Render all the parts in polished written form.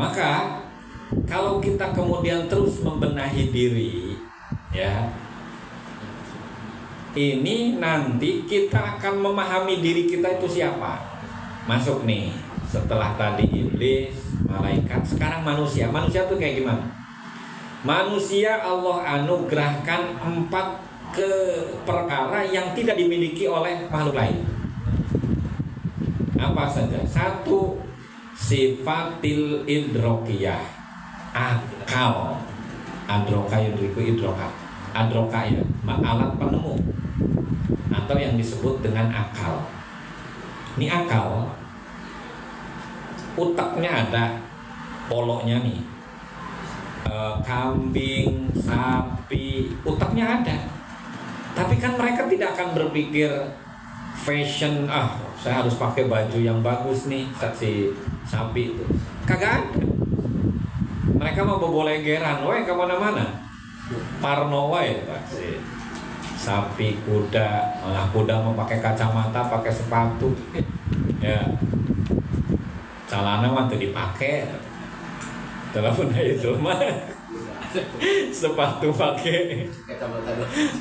maka kalau kita kemudian terus membenahi diri, ya, ini nanti kita akan memahami diri kita itu siapa. Masuk nih, setelah tadi iblis, malaikat, sekarang manusia. Manusia tuh kayak gimana? Manusia Allah anugerahkan 4 perkara yang tidak dimiliki oleh makhluk lain. Apa saja? 1, sifatil idrokiyah, akal. Adroka yudriku idroka. Adroka ya, alat penemu atau yang disebut dengan akal. Ini akal, utaknya ada, poloknya nih, kambing, sapi, utaknya ada. Tapi kan mereka tidak akan berpikir fashion, saya harus pakai baju yang bagus nih, si sapi itu. Kagak ada. Mereka mau bobolegeran, woi kemana-mana. Parno woi, sapi, kuda, malah kuda mau pakai kacamata, pakai sepatu, ya, celana mah tuh dipakai, telepon itu mah sepatu pakai,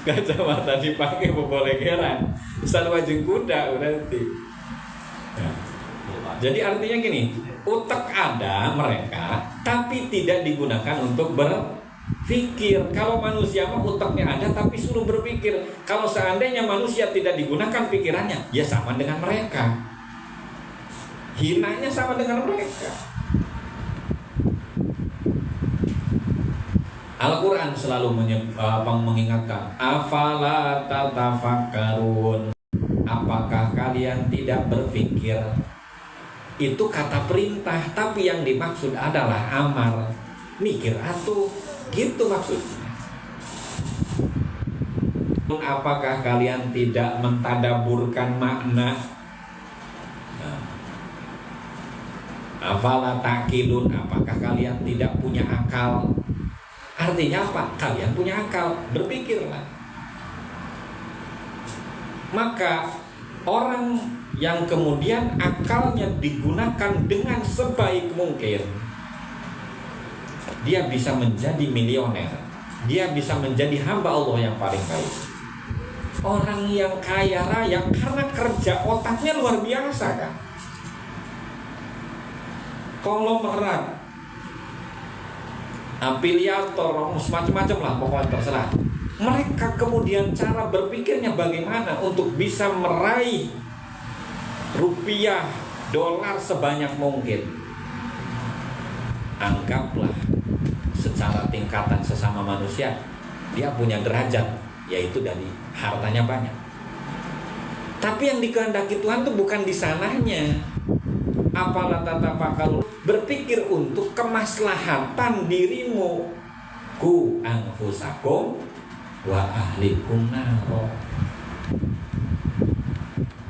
kacamata dipakai, bobolegeran, satu wajeng kuda berarti. Ya. Jadi artinya gini, utak ada mereka, tapi tidak digunakan untuk berpikir. Kalau manusia mah utaknya ada, tapi suruh berpikir. Kalau seandainya manusia tidak digunakan pikirannya, ya sama dengan mereka. Hinanya sama dengan mereka. Al-Quran selalu mengingatkan, afala tatafakkarun, apakah kalian tidak berpikir? Itu kata perintah, tapi yang dimaksud adalah amar. Mikir atuh, gitu maksudnya. Apakah kalian tidak mentadaburkan makna? Afala takilun, apakah kalian tidak punya akal? Artinya apa? Kalian punya akal, berpikirlah. Maka orang yang kemudian akalnya digunakan dengan sebaik mungkin, dia bisa menjadi milioner, dia bisa menjadi hamba Allah yang paling baik. Orang yang kaya raya karena kerja otaknya luar biasa kan, konglomerat, afiliator, macam-macam lah pokoknya terserah. Mereka kemudian cara berpikirnya bagaimana untuk bisa meraih rupiah, dolar sebanyak mungkin. Anggaplah secara tingkatan sesama manusia, dia punya derajat, yaitu dari hartanya banyak. Tapi yang dikehendaki Tuhan itu bukan di sananya. Apalah tatafakkarun, berpikir untuk kemaslahatan dirimu, ku anfusakum wa ahlikum naro,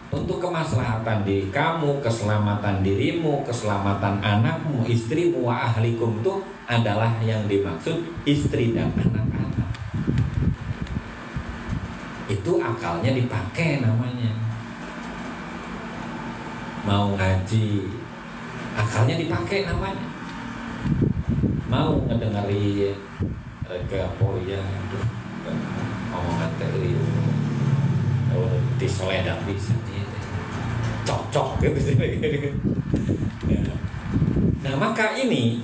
untuk kemaslahatan diri kamu, keselamatan dirimu, keselamatan anakmu, istrimu, wa ahlikum itu adalah yang dimaksud istri dan anak-anak. Itu akalnya dipakai namanya. Mau ngaji, akalnya dipakai namanya. Mau ngedengeri rega poya, omongan teri, disoledak bisa, cocok gitu. Nah maka ini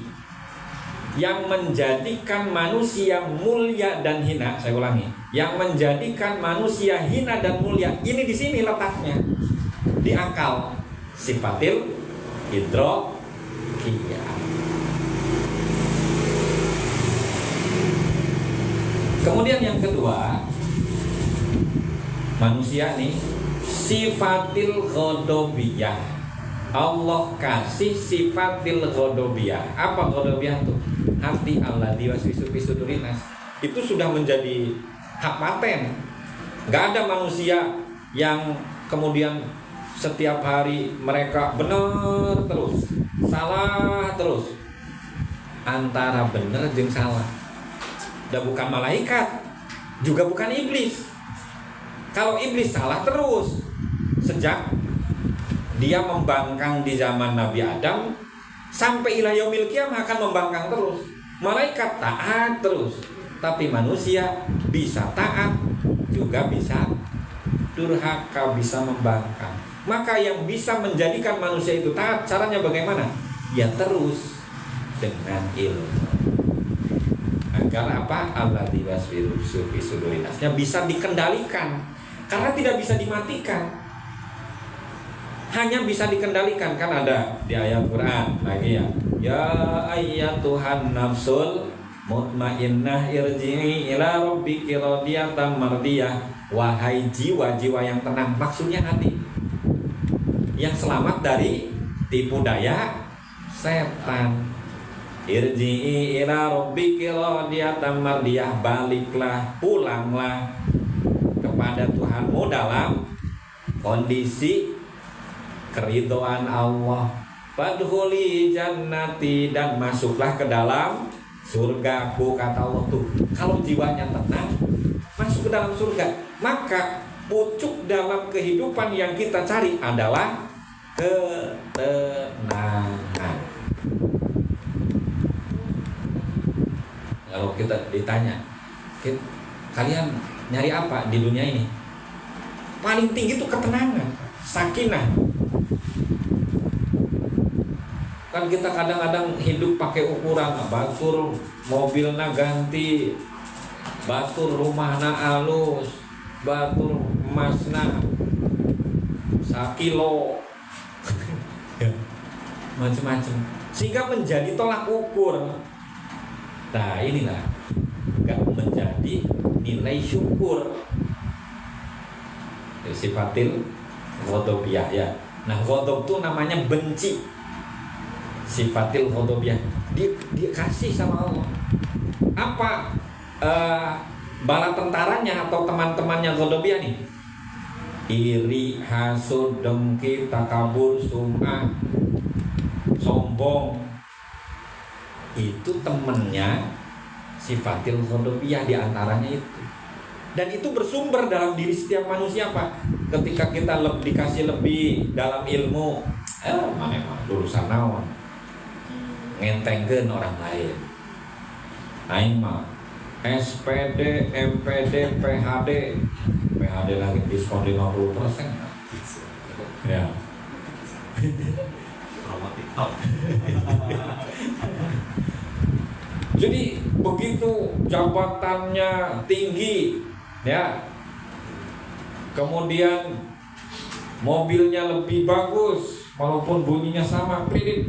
yang menjadikan manusia mulia dan hina, saya ulangi, yang menjadikan manusia hina dan mulia ini di sini letaknya, di akal, sifatil idrokiyah. Kemudian yang kedua, manusia nih sifatil ghadabiyah. Allah kasih sifatil ghadabiyah. Apa ghadabiyah tuh? Hati Allah diwaswisu fi sudurin nas. Itu sudah menjadi hak paten. Gak ada manusia yang kemudian setiap hari mereka benar terus, salah terus. Antara benar jeung salah. Dan bukan malaikat, juga bukan iblis. Kalau iblis salah terus, sejak dia membangkang di zaman Nabi Adam sampai ila yaumil qiyamah akan membangkang terus. Malaikat taat terus, tapi manusia bisa taat juga bisa durhaka, bisa membangkang. Maka yang bisa menjadikan manusia itu taat, caranya bagaimana? Ya terus dengan ilmu. Agar apa? Alladzi wasfiru fi sudurinasnya bisa dikendalikan. Karena tidak bisa dimatikan. Hanya bisa dikendalikan, kan ada di ayat Quran lagi ya. Ya ayyatuhan nafsul mutmainnah irji'i ila rabbiki radiyatan mardiyah. Wahai jiwa-jiwa yang tenang, maksudnya hati yang selamat dari tipu daya setan. Irji'i ila rabbiki radiyatan mardiyah, baliklah, pulanglah kepada Tuhanmu dalam kondisi keridhaan Allah. Fadkhuli jannati, dan masuklah ke dalam surgaku, kata Allah tuh. Kalau jiwanya tenang, masuk ke dalam surga. Maka pucuk dalam kehidupan yang kita cari adalah ketenangan. Kalau kita ditanya, kalian nyari apa di dunia ini? Paling tinggi itu ketenangan, sakinah. Kan kita kadang-kadang hidup pakai ukuran, batur mobilna ganti, batur rumahna alus, batur emasna 1 kilo, macam-macam, sehingga menjadi tolak ukur. Nah inilah gak menjadi nilai syukur. Sifatil ghadabiyah ya. Nah ghadab itu namanya benci. Sifatil ghadabiyah, dikasih sama Allah. Apa bala tentaranya atau teman-temannya ghadabiyah nih? Iri, hasud, dengki, takabur, sum'ah, sombong. Itu temennya sifatil ghadabiyah, diantaranya itu. Dan itu bersumber dalam diri setiap manusia, Pak. Ketika kita dikasih lebih dalam ilmu, mana lulusan naon, ngentengkeun orang lain. Aing mah SPD, MPD, PHD lagi diskon 50%. Ya. Jadi begitu jabatannya tinggi, ya. Kemudian mobilnya lebih bagus, walaupun bunyinya sama, plit,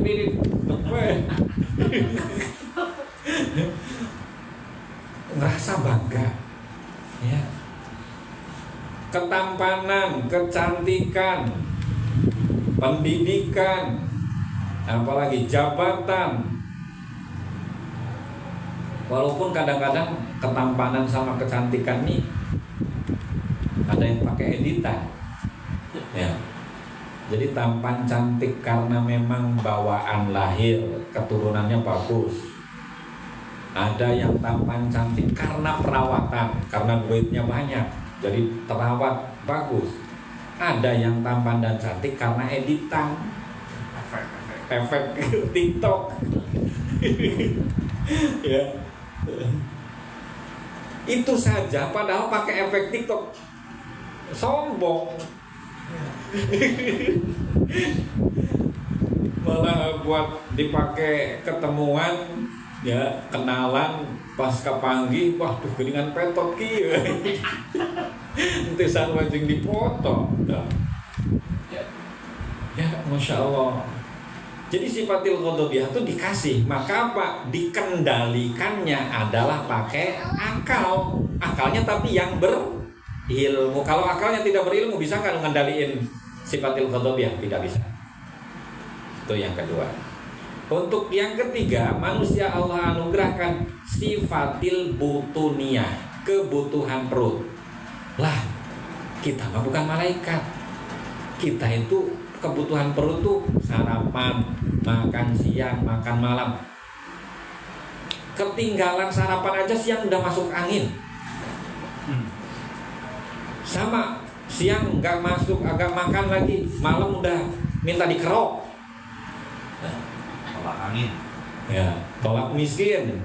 ngerasa bangga, ya. Ketampanan, kecantikan, pendidikan, apalagi jabatan. Walaupun kadang-kadang ketampanan sama kecantikan nih ada yang pakai editan, ya. Jadi tampan cantik karena memang bawaan lahir, keturunannya bagus. Ada yang tampan cantik karena perawatan, karena duitnya banyak, jadi terawat bagus. Ada yang tampan dan cantik karena editan, efek TikTok. Ya. Itu saja, padahal pakai efek TikTok sombong. Malah buat dipakai ketemuan, ya, kenalan, pas kepanggih, wah tuh geningan petot kieu. Ente sarwajeng dipoto. Ya, Masya Allah. Jadi sifatil ghadabiyah itu dikasih, maka apa? Dikendalikannya adalah pakai akal. Akalnya tapi yang berilmu. Kalau akalnya tidak berilmu, bisa nggak ngendaliin sifatil ghadabiyah? Tidak bisa. Itu yang kedua. Untuk yang ketiga, manusia Allah anugerahkan sifatil butuniyah, kebutuhan perut. Lah, kita mah bukan malaikat. Kita itu kebutuhan perut tuh sarapan, makan siang, makan malam. Ketinggalan sarapan aja siang udah masuk angin. Sama, siang nggak masuk, agak makan lagi, malam udah minta dikerok. tolak angin. Ya, tolak miskin.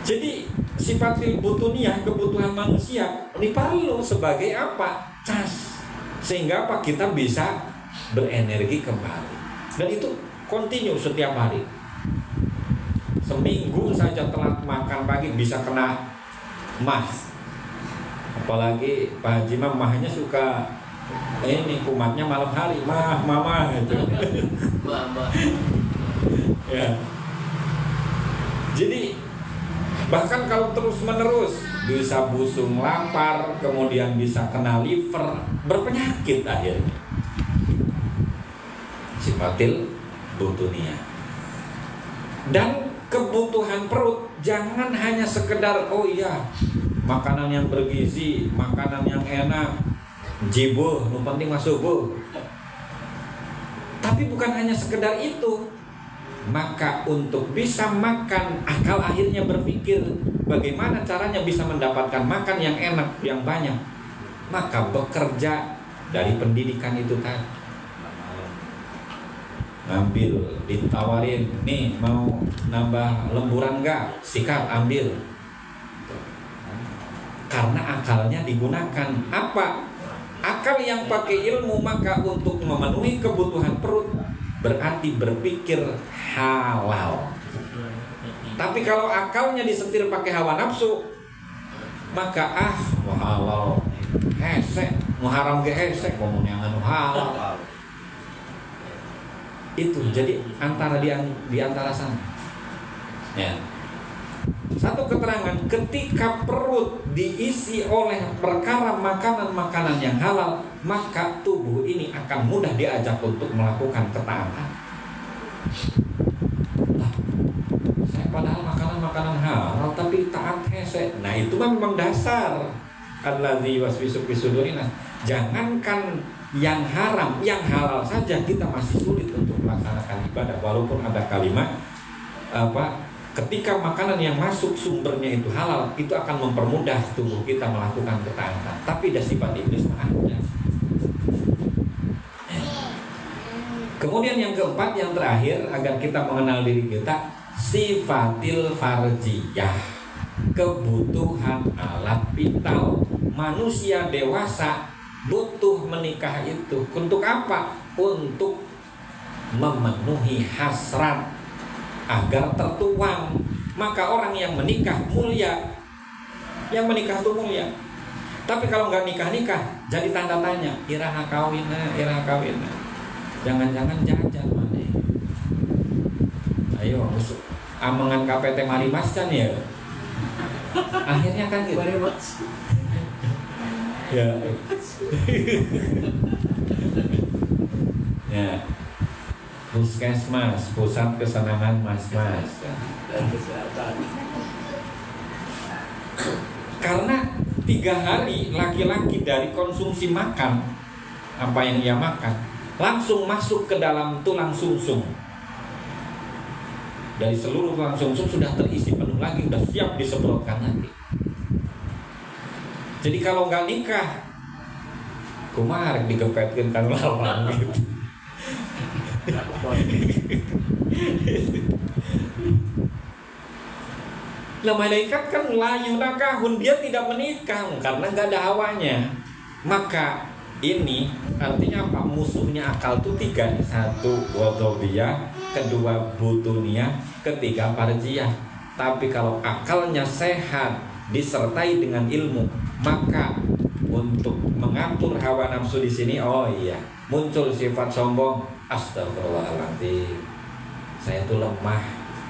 Jadi sifat fil butuniyah, kebutuhan manusia ini perlu sebagai apa? Cas. Sehingga apa? Kita bisa berenergi kembali. Dan itu kontinu setiap hari. Seminggu saja telat makan pagi bisa kena mas. Apalagi Pak Haji mahnya suka ini kumatnya malam hari, mama gitu. Ya. Jadi bahkan kalau terus menerus bisa busung lapar, kemudian bisa kena liver, berpenyakit akhirnya. Sifatil butuniyah. Dan kebutuhan perut jangan hanya sekedar oh iya makanan yang bergizi, makanan yang enak, jibuh, yang penting masuk bu. Tapi bukan hanya sekedar itu. Maka untuk bisa makan, akal akhirnya berpikir bagaimana caranya bisa mendapatkan makan yang enak, yang banyak. Maka bekerja dari pendidikan itu tadi. Ngambil, ditawarin, nih mau nambah lemburan enggak? Sikat, ambil. Karena akalnya digunakan. Apa? Akal yang pakai ilmu maka untuk memenuhi kebutuhan perut berarti berpikir halal. Tapi kalau akalnya disetir pakai hawa nafsu, maka mau halal hesek, mau haram ge hesek, ngomong yang anu halal. Itu jadi antara di antara sana. Ya. Satu keterangan, ketika perut diisi oleh perkara makanan-makanan yang halal, maka tubuh ini akan mudah diajak untuk melakukan ketaatan. Nah, saya padahal makanan-makanan halal tapi taat hese. Nah itu memang dasar. Alladzi waswisu fi sudurina. Jangankan yang haram, yang halal saja kita masih sulit untuk melaksanakan ibadah. Walaupun ada kalimat ketika makanan yang masuk sumbernya itu halal, itu akan mempermudah tubuh kita melakukan ketaatan. Tapi dah sifat iblis ada. Kemudian yang keempat, yang terakhir, agar kita mengenal diri kita, sifatil farjiyah, kebutuhan alat vital. Manusia dewasa butuh menikah itu untuk apa? Untuk memenuhi hasrat agar tertuang. Maka orang yang menikah mulia, yang menikah itu mulia. Tapi kalau nggak nikah jadi tanda tanya, iraha kawin. Jangan-jangan jajan mana? Ayo masuk amangan KPT Marimas kan ya. Akhirnya kan gitu. Ya. Ya. Puskesmas, pusat kesenangan mas-mas. Karena 3 hari laki-laki dari konsumsi makan apa yang ia makan langsung masuk ke dalam tulang sumsum. Dari seluruh tulang sumsum sudah terisi penuh lagi, sudah siap disemprotkan nanti. Jadi kalau nggak nikah, kumaha digepetkeun kan lawan gitu. Nah malaikat kan layu nakahun, dia tidak menikah karena nggak ada hawanya. Maka ini artinya apa? Musuhnya akal itu 3. 1 wadobiyah, 2 butuniyah, 3 farjiyah. Tapi kalau akalnya sehat disertai dengan ilmu, maka untuk mengatur hawa nafsu di sini, oh iya, muncul sifat sombong. Astagfirullahaladzim, saya tuh lemah,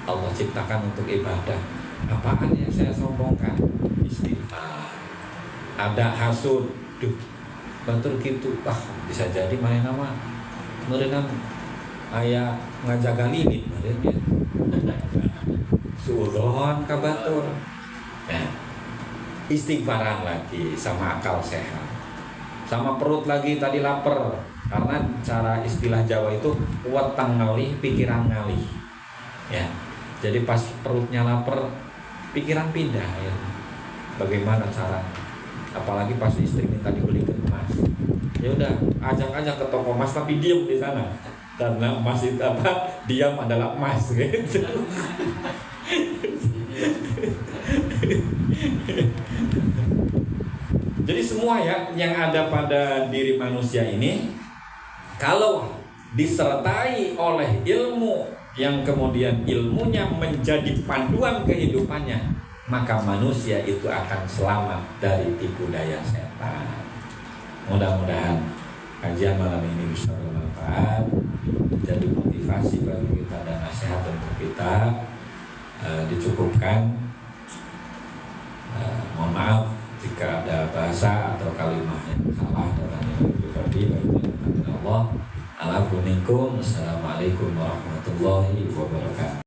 Allah ciptakan untuk ibadah. Apaan yang saya sombongkan? Istighfar. Ada hasud, duh, betul gitu. Bisa jadi main nama mereka ayah ngajaga limit mereka. Suudon kabatur. Nah, istighfaran lagi sama akal sehat, sama perut lagi tadi lapar. Karena cara istilah Jawa itu weteng ngalih, pikiran ngalih. Ya. Jadi pas perutnya lapar, pikiran pindah ya. Bagaimana caranya? Apalagi pas istri minta dibelikan emas. Ya udah, ajak-ajak ke toko emas tapi diem di sana. Karena emas itu apa? Diam adalah emas gitu. Jadi semua ya yang ada pada diri manusia ini, kalau disertai oleh ilmu yang kemudian ilmunya menjadi panduan kehidupannya, maka manusia itu akan selamat dari tipu daya setan. Mudah-mudahan kajian malam ini bisa bermanfaat, jadi motivasi bagi kita dan nasihat untuk kita. Dicukupkan. Mohon maaf jika ada bahasa atau kalimat yang salah dan yang pribadi. Assalamualaikum warahmatullahi wabarakatuh.